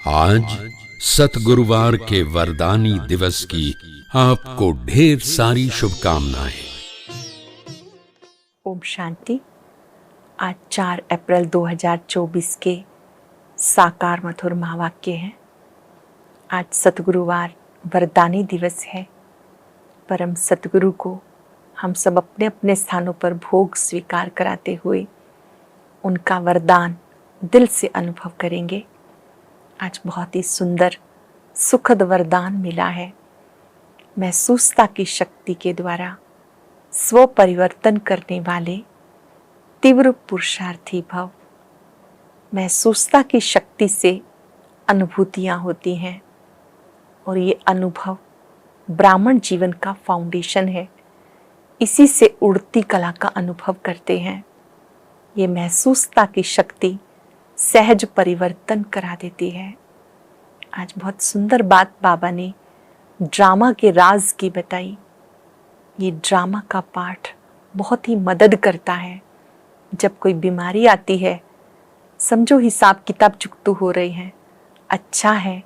आज सतगुरुवार के वरदानी दिवस की आपको ढेर सारी शुभकामनाएं। ओम शांति। आज 4 अप्रैल 2024 के साकार मधुर महावाक्य हैं। आज सतगुरुवार वरदानी दिवस है। परम सतगुरु को हम सब अपने अपने स्थानों पर भोग स्वीकार कराते हुए उनका वरदान दिल से अनुभव करेंगे। आज बहुत ही सुंदर सुखद वरदान मिला है। महसूसता की शक्ति के द्वारा स्व परिवर्तन करने वाले तीव्र पुरुषार्थी भव। महसूसता की शक्ति से अनुभूतियाँ होती हैं और ये अनुभव ब्राह्मण जीवन का फाउंडेशन है। इसी से उड़ती कला का अनुभव करते हैं। ये महसूसता की शक्ति सहज परिवर्तन करा देती है। आज बहुत सुंदर बात बाबा ने ड्रामा के राज की बताई। ये ड्रामा का पाठ बहुत ही मदद करता है। जब कोई बीमारी आती है, समझो हिसाब किताब चुकतू हो रही हैं, अच्छा है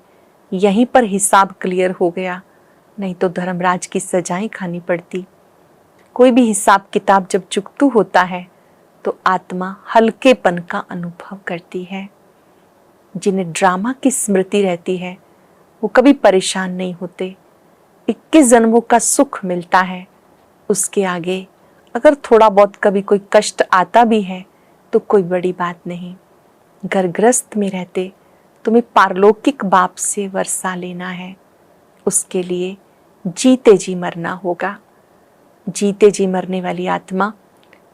यहीं पर हिसाब क्लियर हो गया, नहीं तो धर्मराज की सजाएं खानी पड़ती। कोई भी हिसाब किताब जब चुकतू होता है तो आत्मा हल्केपन का अनुभव करती है। जिन्हें ड्रामा की स्मृति रहती है वो कभी परेशान नहीं होते। 21 जन्मों का सुख मिलता है। उसके आगे अगर थोड़ा बहुत कभी कोई कष्ट आता भी है तो कोई बड़ी बात नहीं। घर गृहस्थ में रहते तुम्हें पारलौकिक बाप से वर्षा लेना है। उसके लिए जीते जी मरना होगा। जीते जी मरने वाली आत्मा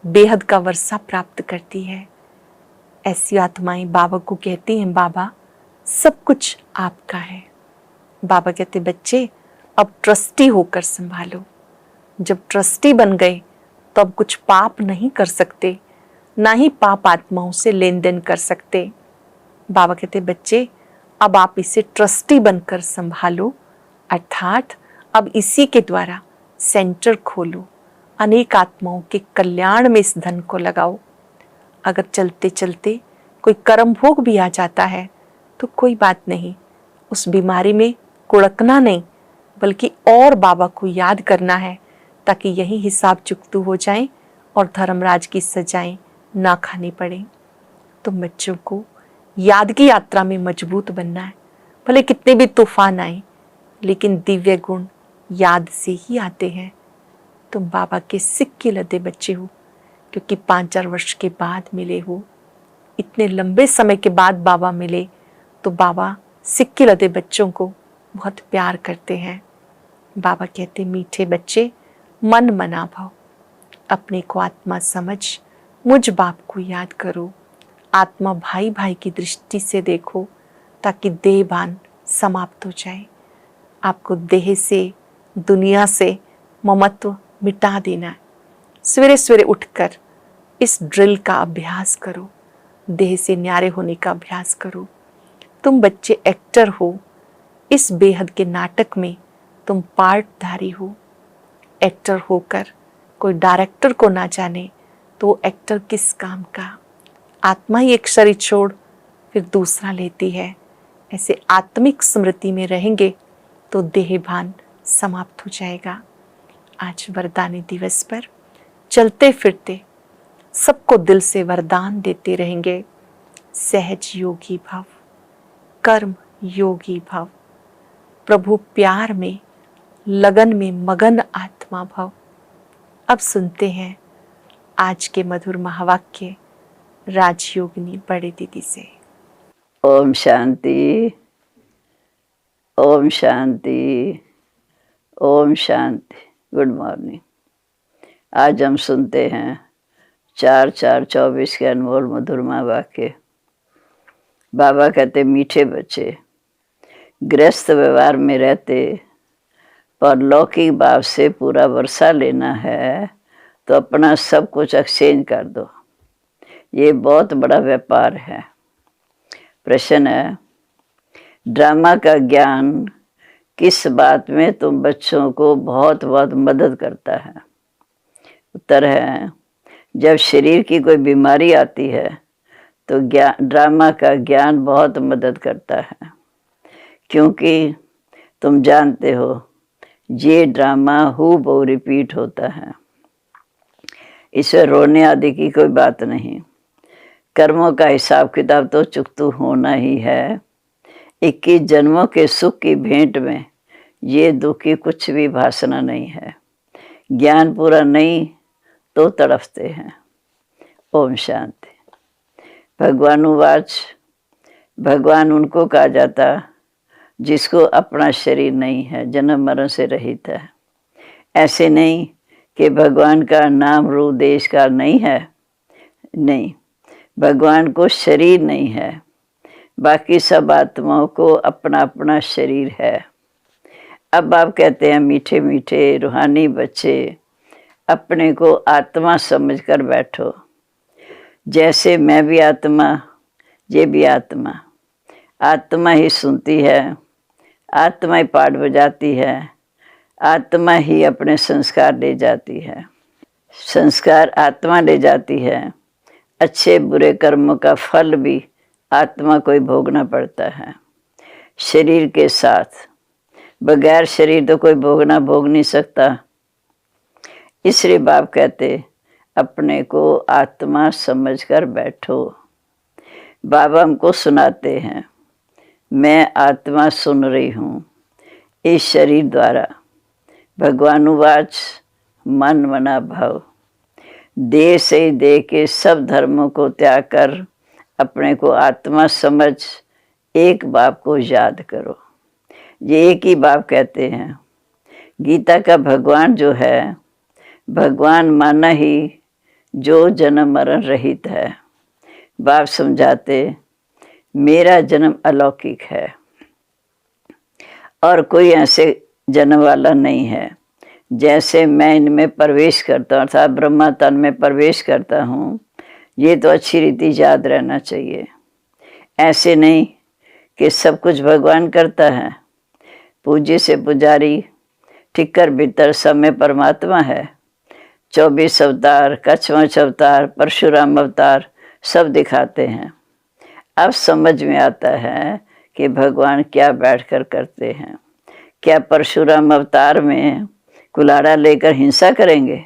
बेहद का वर्षा प्राप्त करती है। ऐसी आत्माएं बाबा को कहती हैं, बाबा सब कुछ आपका है। बाबा कहते, बच्चे अब ट्रस्टी होकर संभालो। जब ट्रस्टी बन गए तो अब कुछ पाप नहीं कर सकते, ना ही पाप आत्माओं से लेन देन कर सकते। बाबा कहते, बच्चे अब आप इसे ट्रस्टी बनकर संभालो, अर्थात अब इसी के द्वारा सेंटर खोलो। अनेक आत्माओं के कल्याण में इस धन को लगाओ। अगर चलते चलते कोई कर्म भोग भी आ जाता है तो कोई बात नहीं। उस बीमारी में कुड़कना नहीं, बल्कि और बाबा को याद करना है, ताकि यही हिसाब चुकतू हो जाए और धर्मराज की सजाएं ना खानी पड़े। तो बच्चों को याद की यात्रा में मजबूत बनना है। भले कितने भी तूफान आए, लेकिन दिव्य गुण याद से ही आते हैं। तुम बाबा के सिक्के लदे बच्चे हो, क्योंकि 5-4 वर्ष के बाद मिले हो। इतने लंबे समय के बाद बाबा मिले तो बाबा सिक्के लदे बच्चों को बहुत प्यार करते हैं। बाबा कहते, मीठे बच्चे मन मना भव, अपने को आत्मा समझ मुझ बाप को याद करो। आत्मा भाई भाई की दृष्टि से देखो, ताकि देहभान समाप्त हो जाए। आपको देह से, दुनिया से ममत्व मिटा देना है। सवेरे सवेरे उठकर इस ड्रिल का अभ्यास करो। देह से न्यारे होने का अभ्यास करो। तुम बच्चे एक्टर हो। इस बेहद के नाटक में तुम पार्टधारी हो। एक्टर होकर कोई डायरेक्टर को ना जाने तो एक्टर किस काम का। आत्मा ही एक शरीर छोड़ फिर दूसरा लेती है। ऐसे आत्मिक स्मृति में रहेंगे तो देहभान समाप्त हो जाएगा। आज वरदानी दिवस पर चलते फिरते सबको दिल से वरदान देते रहेंगे। सहज योगी भव, कर्म योगी भव, प्रभु प्यार में लगन में मगन आत्मा भव। अब सुनते हैं आज के मधुर महावाक्य राजयोगिनी बड़े दीदी से। ओम शांति, ओम शांति, ओम शांति। Good morning. आज हम सुनते हैं 4/4/24 के अनमोल मधुरमा वाक्य। बाबा कहते, मीठे बच्चे गृहस्थ व्यवहार में रहते परलौकिक बाप से पूरा वर्षा लेना है तो अपना सब कुछ एक्सचेंज कर दो। ये बहुत बड़ा व्यापार है। प्रश्न है, ड्रामा का ज्ञान किस बात में तुम बच्चों को बहुत बहुत मदद करता है? उत्तर है, जब शरीर की कोई बीमारी आती है तो ड्रामा का ज्ञान बहुत मदद करता है। क्योंकि तुम जानते हो ये ड्रामा हूबहू रिपीट होता है। इसमें रोने आदि की कोई बात नहीं। कर्मों का हिसाब किताब तो चुकतू होना ही है। 21 जन्मों के सुख की भेंट में ये दुख की कुछ भी भासना नहीं है। ज्ञान पूरा नहीं तो तड़फते हैं। ओम शांति। भगवानुवाच, भगवान उनको कहा जाता जिसको अपना शरीर नहीं है, जन्म मरण से रहित है। ऐसे नहीं कि भगवान का नाम रूप देश का नहीं है, नहीं, भगवान को शरीर नहीं है। बाकी सब आत्माओं को अपना अपना शरीर है। अब आप कहते हैं मीठे मीठे रूहानी बच्चे, अपने को आत्मा समझकर बैठो। जैसे मैं भी आत्मा, ये भी आत्मा। आत्मा ही सुनती है, आत्मा ही पाठ बजाती है, आत्मा ही अपने संस्कार ले जाती है। संस्कार आत्मा ले जाती है। अच्छे बुरे कर्मों का फल भी आत्मा को ही भोगना पड़ता है शरीर के साथ। बगैर शरीर तो कोई भोग नहीं सकता। इसलिए बाप कहते अपने को आत्मा समझकर बैठो। बाबा हमको सुनाते हैं, मैं आत्मा सुन रही हूँ इस शरीर द्वारा। भगवानुवाच मन मना भव। देह से ही देह के सब धर्मों को त्याग कर अपने को आत्मा समझ एक बाप को याद करो। ये एक ही बाप कहते हैं। गीता का भगवान जो है, भगवान माना ही जो जन्म मरण रहित है। बाप समझाते मेरा जन्म अलौकिक है और कोई ऐसे जन्म वाला नहीं है। जैसे मैं इनमें प्रवेश करता हूँ अर्थात ब्रह्मा तन में प्रवेश करता हूँ, ये तो अच्छी रीति याद रहना चाहिए। ऐसे नहीं कि सब कुछ भगवान करता है। पूज्य से पुजारी, ठिक्कर भीतर सब में परमात्मा है। 24 अवतार, कछवच अवतार, परशुराम अवतार सब दिखाते हैं। अब समझ में आता है कि भगवान क्या बैठकर करते हैं। क्या परशुराम अवतार में कुल्हाड़ा लेकर हिंसा करेंगे?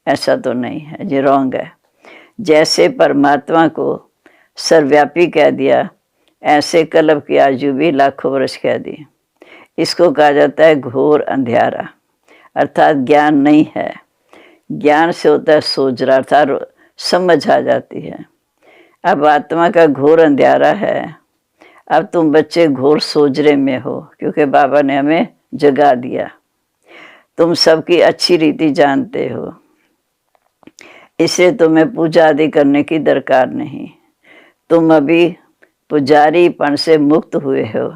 ऐसा तो नहीं है, ये रॉन्ग है। जैसे परमात्मा को सर्वव्यापी कह दिया, ऐसे कल्प की आयु भी लाखों वर्ष कह दी। इसको कहा जाता है घोर अंधियारा, अर्थात ज्ञान नहीं है। ज्ञान से होता है सोचना, अर्थात समझ आ जाती है। अब आत्मा का घोर अंधियारा है। अब तुम बच्चे घोर सोजरे में हो, क्योंकि बाबा ने हमें जगा दिया। तुम सबकी अच्छी रीति जानते हो, इसलिए तुम्हें पूजा आदि करने की दरकार नहीं। तुम अभी पुजारीपन से मुक्त हुए हो।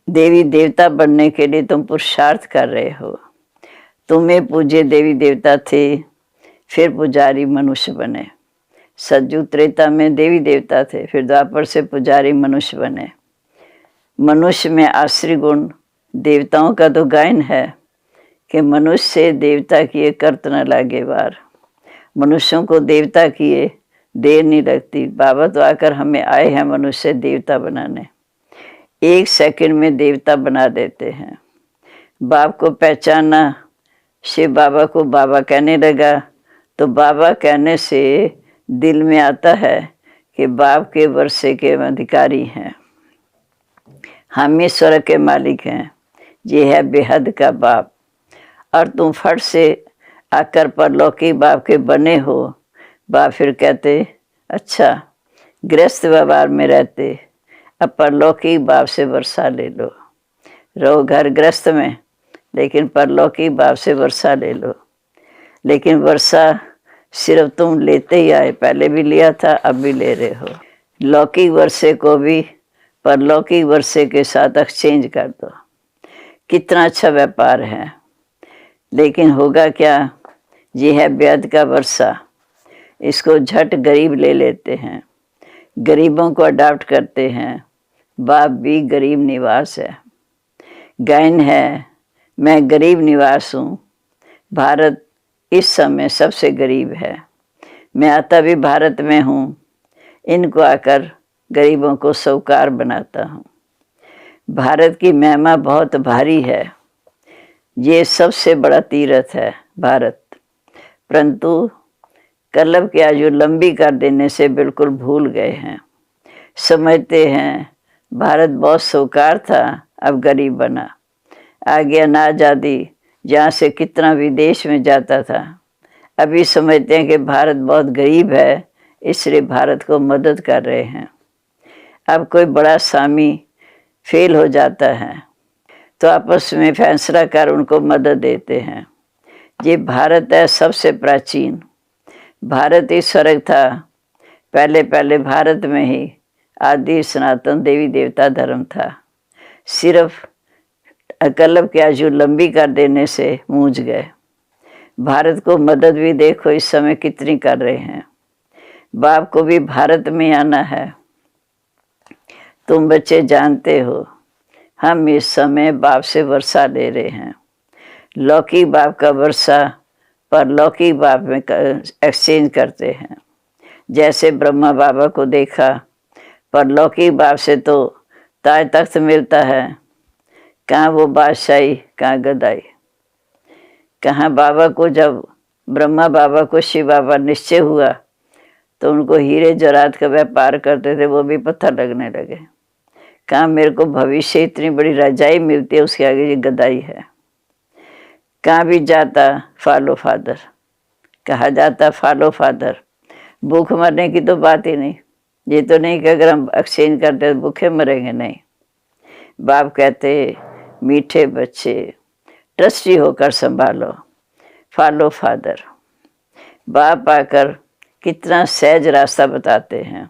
देवी देवता बनने के लिए तुम पुरुषार्थ कर रहे हो। तुम्हें पूज्य देवी देवता थे, फिर पुजारी मनुष्य बने। सतयुग त्रेता में देवी देवता थे, फिर द्वापर से पुजारी मनुष्य बने। मनुष्य में आश्री गुण, देवताओं का तो गायन है कि मनुष्य से देवता किए करत न लागे वार। मनुष्यों को देवता किए देर नहीं लगती। बाबा तो आकर हमें आए हैं मनुष्य से देवता बनाने। 1 सेकंड में देवता बना देते हैं। बाप को पहचाना, शिव बाबा को बाबा कहने लगा, तो बाबा कहने से दिल में आता है कि बाप के वर्षे के अधिकारी हैं, हम ही स्वर्ग के मालिक हैं। ये है बेहद का बाप। और तुम फट से आकर परलौकिक बाप के बने हो। बाप फिर कहते अच्छा गृहस्थ व्यवहार में रहते, अब परलौकिक बाप से वर्षा ले लो। रहो घर गृहस्थ में, लेकिन परलौकिक बाप से वर्षा ले लो। लेकिन वर्षा सिर्फ तुम लेते ही आए, पहले भी लिया था, अब भी ले रहे हो। लौकिक वर्षे को भी परलौकिक वर्षे के साथ एक्सचेंज कर दो। कितना अच्छा व्यापार है। लेकिन होगा क्या, ये है व्यर्थ का वर्षा। इसको झट गरीब ले लेते हैं, गरीबों को अडॉप्ट करते हैं। बाप भी गरीब निवास है। गायन है, मैं गरीब निवास हूँ। भारत इस समय सबसे गरीब है। मैं आता भी भारत में हूँ। इनको आकर गरीबों को साहूकार बनाता हूँ। भारत की महिमा बहुत भारी है। ये सबसे बड़ा तीर्थ है भारत, परंतु कल्लभ की आयु लंबी कर देने से बिल्कुल भूल गए हैं। समझते हैं भारत बहुत साहूकार था, अब गरीब बना। आ गया ना आज़ादी, जहाँ से कितना विदेश में जाता था। अभी समझते हैं कि भारत बहुत गरीब है, इसलिए भारत को मदद कर रहे हैं। अब कोई बड़ा स्वामी फेल हो जाता है तो आपस में फैसला कर उनको मदद देते हैं। ये भारत है सबसे प्राचीन। भारत ही स्वर्ग था। पहले पहले भारत में ही आदि सनातन देवी देवता धर्म था। सिर्फ कल्लभ की आयु लंबी कर देने से मूझ गए। भारत को मदद भी देखो इस समय कितनी कर रहे हैं। बाप को भी भारत में आना है। तुम बच्चे जानते हो, हम इस समय बाप से वर्षा ले रहे हैं। लौकिक बाप का वर्षा पर लौकिक बाप में एक्सचेंज करते हैं। जैसे ब्रह्मा बाबा को देखा, पर लौकिक बाप से तो ताज तख्त मिलता है। कहाँ वो बादशाही, कहाँ गदाई। कहाँ बाबा को, जब ब्रह्मा बाबा को शिव बाबा निश्चय हुआ तो उनको हीरे जवाहरात का व्यापार करते थे, वो भी पत्थर लगने लगे। कहाँ मेरे को भविष्य इतनी बड़ी रजाई मिलती है, उसके आगे ये गदाई है। कहाँ भी जाता फॉलो फादर, कहा जाता फॉलो फादर। भूख मरने की तो बात ही नहीं। ये तो नहीं कि अगर हम एक्सचेंज करते तो भूखे मरेंगे, नहीं। बाप कहते मीठे बच्चे ट्रस्टी होकर संभालो, फॉलो फादर। बाप आकर कितना सहज रास्ता बताते हैं।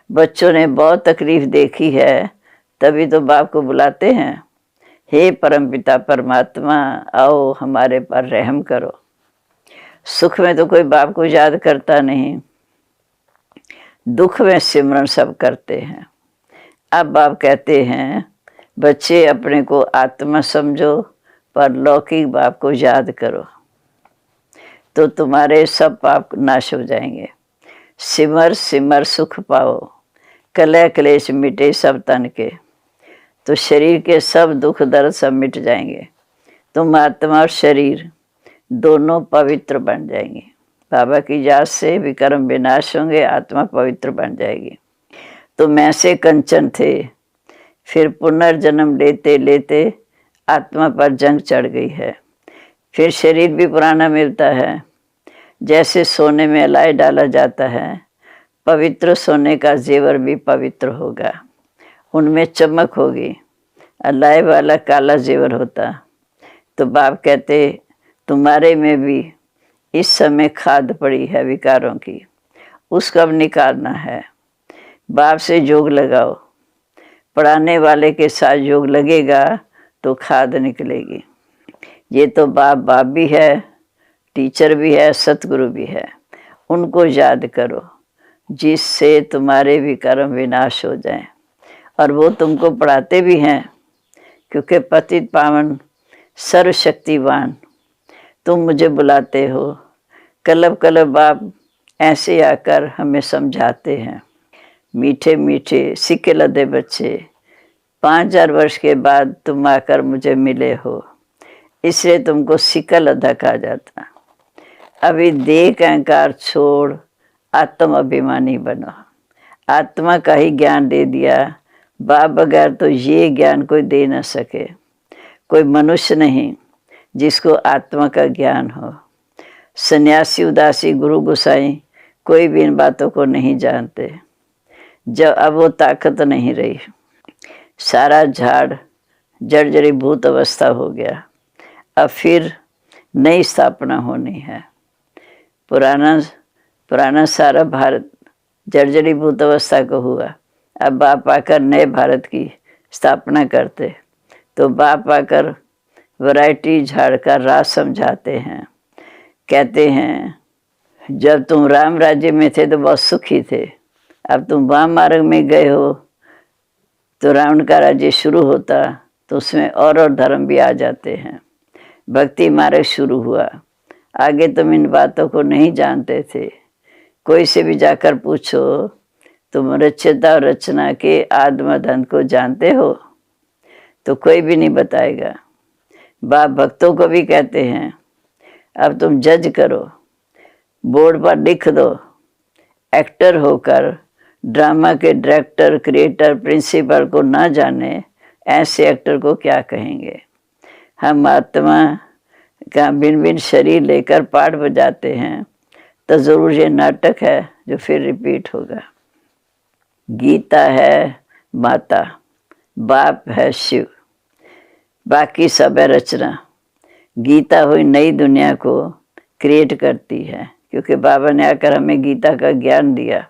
बच्चों ने बहुत तकलीफ देखी है, तभी तो बाप को बुलाते हैं, हे परमपिता परमात्मा आओ हमारे पर रहम करो। सुख में तो कोई बाप को याद करता नहीं, दुख में सिमरन सब करते हैं। अब बाप कहते हैं बच्चे अपने को आत्मा समझो, पर लौकिक बाप को याद करो तो तुम्हारे सब पाप नाश हो जाएंगे। सिमर सिमर सुख पाओ, कलह क्लेश मिटे सब तन के, तो शरीर के सब दुख दर्द सब मिट जाएंगे। तुम आत्मा और शरीर दोनों पवित्र बन जाएंगे। बाबा की याद से विकर्म विनाश होंगे, आत्मा पवित्र बन जाएगी। तुम ऐसे कंचन थे, फिर पुनर्जन्म लेते लेते आत्मा पर जंग चढ़ गई है। फिर शरीर भी पुराना मिलता है। जैसे सोने में अलाय डाला जाता है, पवित्र सोने का जेवर भी पवित्र होगा, उनमें चमक होगी। अलाय वाला काला जेवर होता। तो बाप कहते तुम्हारे में भी इस समय खाद पड़ी है विकारों की, उसको अब निकालना है। बाप से योग लगाओ, पढ़ाने वाले के साथ योग लगेगा तो खाद निकलेगी। ये तो बाप भी है, टीचर भी है, सतगुरु भी है। उनको याद करो जिससे तुम्हारे विकर्म विनाश हो जाएं। और वो तुमको पढ़ाते भी हैं, क्योंकि पतित पावन सर्वशक्तिवान तुम मुझे बुलाते हो। कल्लभ कल्लभ बाप ऐसे आकर हमें समझाते हैं। मीठे मीठे सिक्के लदे बच्चे, 5000 वर्ष के बाद तुम आकर मुझे मिले हो, इसलिए तुमको सिक्का लदा कहा जाता। अभी देह का अहंकार छोड़ आत्म अभिमानी बनो। आत्मा का ही ज्ञान दे दिया। बाप बगैर तो ये ज्ञान कोई दे न सके। कोई मनुष्य नहीं जिसको आत्मा का ज्ञान हो। सन्यासी उदासी गुरु गोसाई कोई भी इन बातों को नहीं जानते। जब अब वो ताकत नहीं रही, सारा झाड़ जर्जरी भूत अवस्था हो गया। अब फिर नई स्थापना होनी है। पुराना सारा भारत जर्जरी भूत अवस्था को हुआ। अब बाप आकर नए भारत की स्थापना करते, तो बाप आकर वैरायटी झाड़ का राज समझाते हैं। कहते हैं जब तुम राम राज्य में थे तो बहुत सुखी थे, अब तुम वाम मार्ग में गए हो तो रावण का राज्य शुरू होता, तो उसमें और धर्म भी आ जाते हैं। भक्ति मार्ग शुरू हुआ। आगे तुम इन बातों को नहीं जानते थे। कोई से भी जाकर पूछो तुम रचयिता और रचना के आद्मधन को जानते हो? तो कोई भी नहीं बताएगा। बाप भक्तों को भी कहते हैं, अब तुम जज करो, बोर्ड पर लिख दो। एक्टर होकर ड्रामा के डायरेक्टर, क्रिएटर, प्रिंसिपल को ना जाने ऐसे एक्टर को क्या कहेंगे। हम आत्मा का भिन्न भिन्न शरीर लेकर पाठ बजाते हैं तो ज़रूर ये नाटक है जो फिर रिपीट होगा। गीता है माता, बाप है शिव, बाकी सब है रचना। गीता हुई नई दुनिया को क्रिएट करती है, क्योंकि बाबा ने आकर हमें गीता का ज्ञान दिया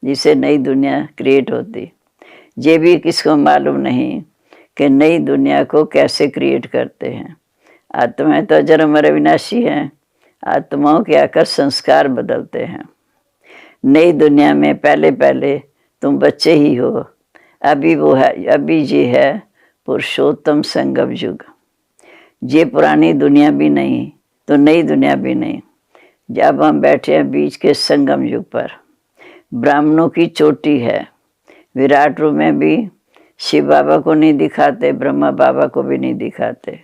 जिससे नई दुनिया क्रिएट होती। ये भी किसको मालूम नहीं कि नई दुनिया को कैसे क्रिएट करते हैं। आत्माएं तो अजर अमर अविनाशी हैं, आत्माओं के आकर संस्कार बदलते हैं। नई दुनिया में पहले पहले तुम बच्चे ही हो, अभी वो है, अभी ये है पुरुषोत्तम संगम युग। ये पुरानी दुनिया भी नहीं तो नई दुनिया भी नहीं। जब हम बैठे हैं बीच के संगम युग पर, ब्राह्मणों की चोटी है। विराट रूप में भी शिव बाबा को नहीं दिखाते, ब्रह्मा बाबा को भी नहीं दिखाते,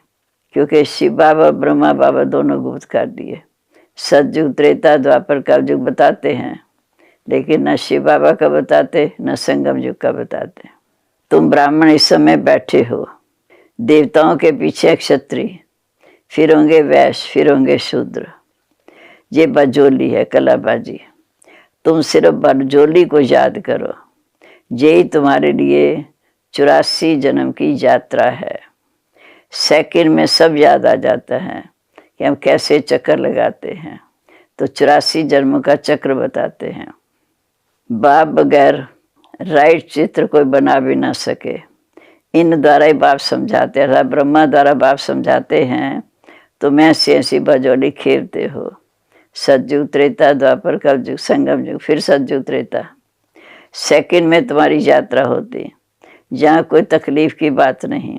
क्योंकि शिव बाबा ब्रह्मा बाबा दोनों गुप्त कर दिए। सतयुग, त्रेता, द्वापर, कलयुग बताते हैं, लेकिन न शिव बाबा का बताते न संगम युग का बताते। तुम ब्राह्मण इस समय बैठे हो, देवताओं के पीछे क्षत्रिय, फिर होंगे वैश्य, फिर होंगे शूद्र। ये बजोली है, कलाबाजी। तुम सिर्फ बजोली को याद करो, यही तुम्हारे लिए 84 जन्म की यात्रा है। सेकंड में सब याद आ जाता है कि हम कैसे चक्कर लगाते हैं, तो 84 जन्मों का चक्र बताते हैं। बाप बगैर राइट चित्र कोई बना भी ना सके, इन द्वारा ही बाप समझाते हैं। ब्रह्मा द्वारा बाप समझाते हैं, तो मैं ऐसी बजौली खेलते हो। सतयुग, त्रेता, द्वापर, कलयुग, संगम युग, फिर सतयुग, त्रेता। सेकंड में तुम्हारी यात्रा होती, जहाँ कोई तकलीफ की बात नहीं।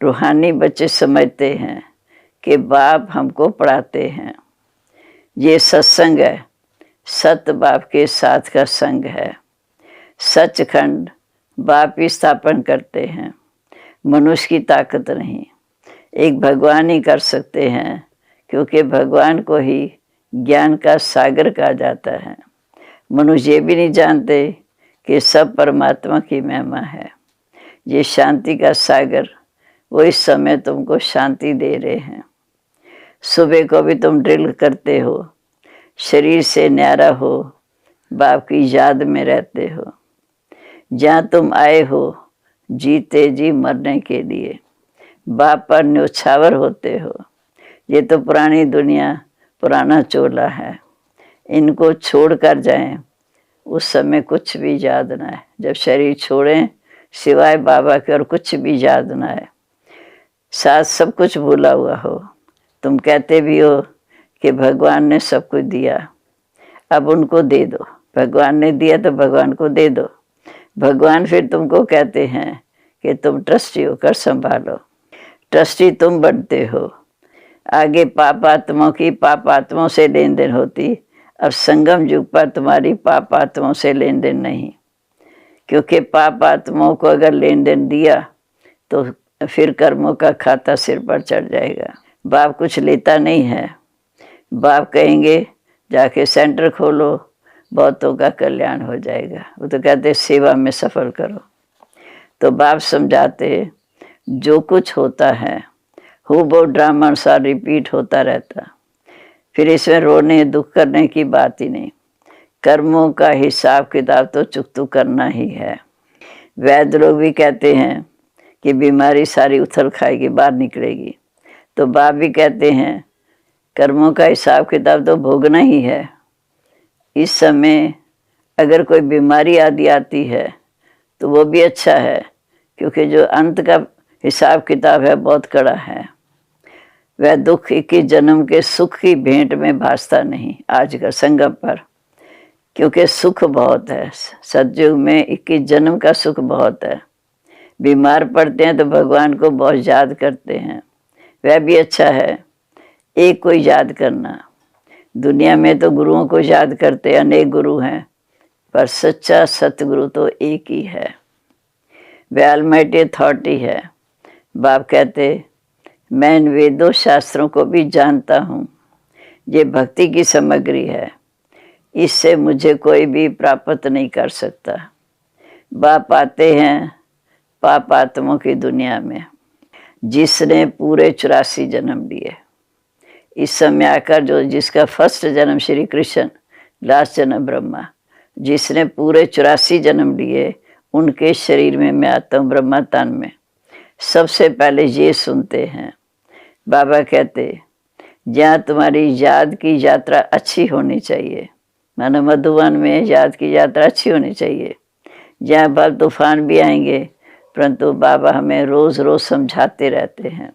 रूहानी बच्चे समझते हैं कि बाप हमको पढ़ाते हैं। ये सत्संग है, सत बाप के साथ का संग है। सचखंड बाप ही स्थापन करते हैं, मनुष्य की ताकत नहीं। एक भगवान ही कर सकते हैं, क्योंकि भगवान को ही ज्ञान का सागर कहा जाता है। मनुष्य ये भी नहीं जानते कि सब परमात्मा की महिमा है। ये शांति का सागर, वो इस समय तुमको शांति दे रहे हैं। सुबह को भी तुम ड्रिल करते हो, शरीर से न्यारा हो, बाप की याद में रहते हो। जहाँ तुम आए हो जीते जी मरने के लिए, बाप पर न्योछावर होते हो। ये तो पुरानी दुनिया, पुराना चोला है, इनको छोड़ कर जाएं, उस समय कुछ भी याद ना है। जब शरीर छोड़ें, सिवाय बाबा के और कुछ भी याद ना है। साथ सब कुछ भूला हुआ हो। तुम कहते भी हो कि भगवान ने सब कुछ दिया, अब उनको दे दो। भगवान ने दिया तो भगवान को दे दो। भगवान फिर तुमको कहते हैं कि तुम ट्रस्टी होकर संभालो। ट्रस्टी तुम बनते हो। आगे पाप आत्माओं की पाप आत्माओं से लेन देन होती, अब संगम युग पर तुम्हारी पाप आत्माओं से लेन देन नहीं, क्योंकि पाप आत्माओं को अगर लेन देन दिया तो फिर कर्मों का खाता सिर पर चढ़ जाएगा। बाप कुछ लेता नहीं है। बाप कहेंगे जाके सेंटर खोलो, बहुतों का कल्याण हो जाएगा। वो तो कहते सेवा में सफल करो। तो बाप समझाते जो कुछ होता है वो ड्रामा अनुसार रिपीट होता रहता। फिर इसमें रोने दुख करने की बात ही नहीं। कर्मों का हिसाब किताब तो चुकतू करना ही है। वैद्य लोग भी कहते हैं कि बीमारी सारी उथल खाएगी, बाहर निकलेगी। तो बाप भी कहते हैं कर्मों का हिसाब किताब तो भोगना ही है। इस समय अगर कोई बीमारी आदि आती है तो वो भी अच्छा है, क्योंकि जो अंत का हिसाब किताब है बहुत कड़ा है। वह दुख 21 जन्म के सुख की भेंट में भासता नहीं आज का संगम पर, क्योंकि सुख बहुत है। सतयुग में 21 जन्म का सुख बहुत है। बीमार पड़ते हैं तो भगवान को बहुत याद करते हैं, वह भी अच्छा है। एक को याद करना। दुनिया में तो गुरुओं को याद करते, अनेक गुरु हैं, पर सच्चा सतगुरु तो एक ही है। वह ऑलमाइटी अथॉरिटी है। बाप कहते, मैं इन वेदों शास्त्रों को भी जानता हूँ, ये भक्ति की सामग्री है, इससे मुझे कोई भी प्राप्त नहीं कर सकता। बाप आते हैं पाप आत्माओं की दुनिया में, जिसने पूरे 84 जन्म लिए। इस समय आकर जो जिसका फर्स्ट जन्म श्री कृष्ण, लास्ट जन्म ब्रह्मा, जिसने पूरे 84 जन्म लिए, उनके शरीर में मैं आता हूँ ब्रह्मा तन में। सबसे पहले ये सुनते हैं। बाबा कहते, जहाँ तुम्हारी याद की यात्रा अच्छी होनी चाहिए, मानो मधुवन में याद की यात्रा अच्छी होनी चाहिए, जहाँ बल तूफान भी आएंगे, परंतु बाबा हमें रोज़ रोज़ समझाते रहते हैं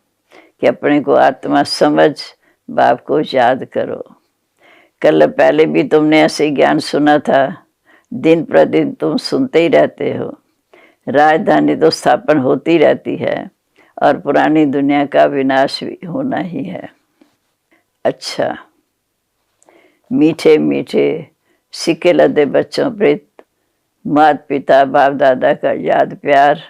कि अपने को आत्मा समझ, बाप को याद करो। कल पहले भी तुमने ऐसे ज्ञान सुना था, दिन प्रतिदिन तुम सुनते ही रहते हो। राजधानी तो स्थापन होती रहती है और पुरानी दुनिया का विनाश भी होना ही है। अच्छा, मीठे मीठे सिक्के लदे बच्चों प्रीत, माता पिता बाप दादा का याद प्यार,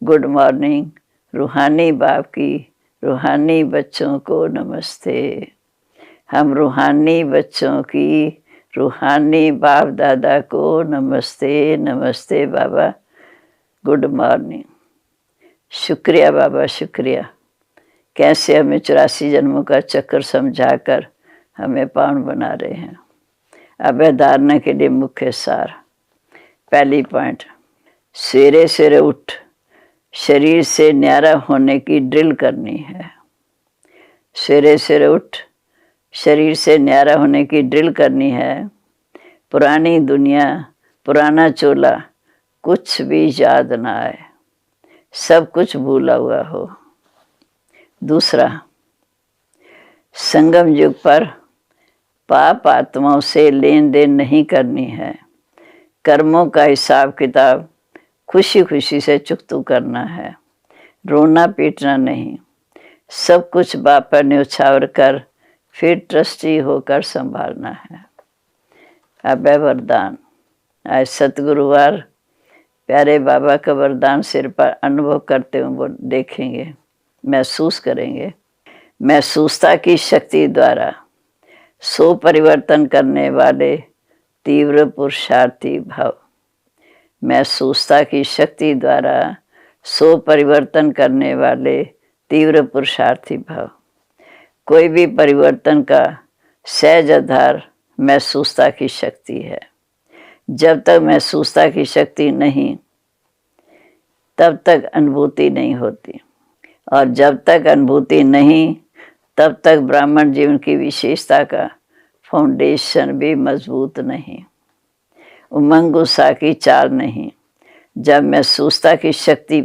गुड मॉर्निंग। रूहानी बाप की रूहानी बच्चों को नमस्ते। हम रूहानी बच्चों की रूहानी बाप दादा को नमस्ते। नमस्ते बाबा, गुड मॉर्निंग। शुक्रिया बाबा, शुक्रिया। कैसे हमें 84 जन्मों का चक्कर समझाकर हमें पावन बना रहे हैं। अब धारणा के लिए मुख्य सार। पहली पॉइंट, सवेरे सवेरे उठ शरीर से न्यारा होने की ड्रिल करनी है। सवेरे सवेरे उठ शरीर से न्यारा होने की ड्रिल करनी है। पुरानी दुनिया, पुराना चोला कुछ भी याद ना आए, सब कुछ भूला हुआ हो। दूसरा, संगम युग पर पाप आत्माओं से लेन देन नहीं करनी है। कर्मों का हिसाब किताब खुशी खुशी से चुकतू करना है, रोना पीटना नहीं। सब कुछ बाप पर न्यौछावर कर फिर ट्रस्टी होकर संभालना है। अब है वरदान। आज सतगुरुवार प्यारे बाबा का वरदान सिर पर अनुभव करते हुए वो देखेंगे, महसूस करेंगे। महसूसता की शक्ति द्वारा सो परिवर्तन करने वाले तीव्र पुरुषार्थी भाव। महसूसता की शक्ति द्वारा सो परिवर्तन करने वाले तीव्र पुरुषार्थी भाव। कोई भी परिवर्तन का सहज आधार महसूसता की शक्ति है। जब तक महसूसता की शक्ति नहीं, तब तक अनुभूति नहीं होती, और जब तक अनुभूति नहीं, तब तक ब्राह्मण जीवन की विशेषता का फाउंडेशन भी मजबूत नहीं, उमंग उत्साह की चाल नहीं। जब महसूसता की शक्ति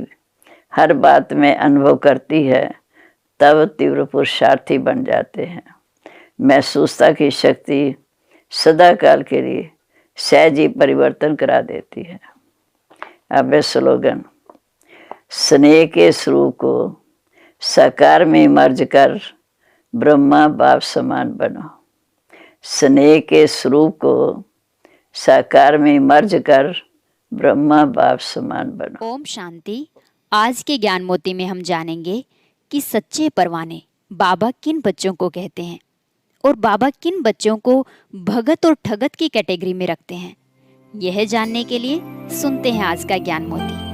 हर बात में अनुभव करती है, तब तीव्र पुरुषार्थी बन जाते हैं। महसूसता की शक्ति सदा काल के लिए सहज ही परिवर्तन करा देती है। अब स्लोगन, स्नेह के स्वरूप को साकार में मर्ज कर ब्रह्मा बाप समान बनो। स्नेह के स्वरूप को साकार में मर्ज कर ब्रह्मा बाप समान बनो। ओम शांति। आज के ज्ञान मोती में हम जानेंगे कि सच्चे परवाने बाबा किन बच्चों को कहते हैं और बाबा किन बच्चों को भगत और ठगत की कैटेगरी में रखते हैं। यह जानने के लिए सुनते हैं आज का ज्ञान मोती।